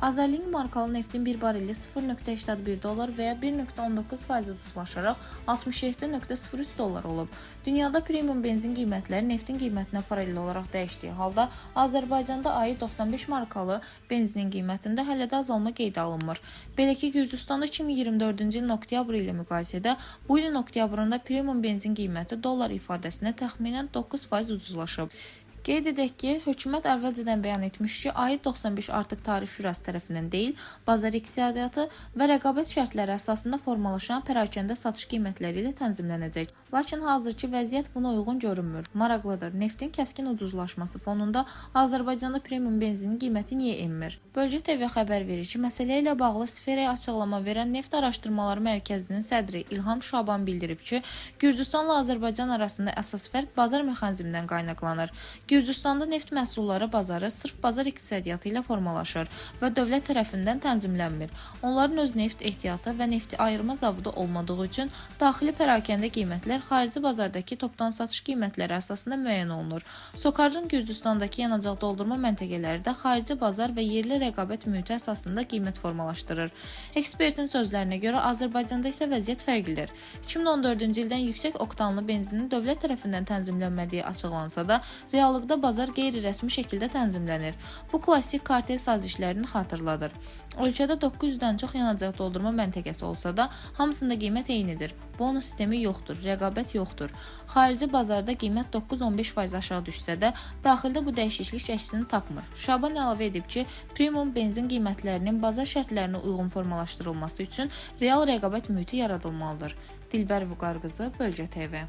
Azerlink markalı neftin bir bareli $0.81 və ya 1.19% ucuzlaşaraq $67.03 olub. Dünyada premium benzin qiymətləri neftin qiymətinə paralel olaraq dəyişdiyi halda, Azərbaycanda ayı 95 markalı benzinin qiymətində hələ də azalma qeydə alınmır. Belə ki, Gürcüstanda 2024-cü ilin oktyabr ilə müqayisədə bu ilin oktyabrında premium benzin qiyməti dollar ifadəsinə təxminən 9% ucuzlaşıb. Qeyd edək ki, hökumət əvvəlcədən bəyan etmiş ki, ayı 95 artıq tarif şurası tərəfindən deyil, bazar iqtisadiyyatı və rəqabət şərtləri əsasında formalaşan pərakəndə satış qiymətləri ilə tənzimlənəcək. Lakin hazırki vəziyyət buna uyğun görünmür. Maraqlıdır, neftin kəskin ucuzlaşması fonunda Azərbaycanda premium benzinin qiyməti niyə enmir? Bölgə TV xəbər verir ki, məsələ ilə bağlı Sferaya açıqlama verən Neft Araşdırmaları Mərkəzinin sədri İlham Şaban bildirib ki, Gürcüstanla Azərbaycan arasında əsas fərq bazar mexanizmindən qaynaqlanır. Gürcüstanda neft məhsulları bazarı sırf bazar iqtisadiyyatı ilə formalaşır və dövlət tərəfindən tənzimlənmir. Onların öz neft ehtiyatı və nefti ayırma zavodu olmadığı üçün daxili pərakəndə qiymətlər xarici bazardakı topdan satış qiymətləri əsasında müəyyən olunur. Sokarcın Gürcüstandakı yanacaq doldurma məntəqələri də xarici bazar və yerli rəqabət mühiti əsasında qiymət formalaşdırır. Ekspertin sözlərinə görə Azərbaycanda isə vəziyyət fərqlidir. 2014-cü ildən yüksək oktanlı benzinin dövlət tərəfindən tənzimlənmədiyi açıqlansa da, reallıqda bazar qeyri-rəsmi şəkildə tənzimlənir. Bu klassik kartel sazişlərini xatırladır. Ölkədə 900-dən çox yanacaq doldurma məntəqəsi olsa da, hamısında qiymət eynidir. Bonus sistemi yoxdur, rəqabət yoxdur. Xarici bazarda qiymət 9-15% aşağı düşsə də, daxildə bu dəyişiklik əksini tapmır. Şaban əlavə edib ki, premium benzin qiymətlərinin bazar şərtlərinə uyğun formalaşdırılması üçün real rəqabət mühiti yaradılmalıdır. Dilbər Vüqar qızı, Bölgə TV.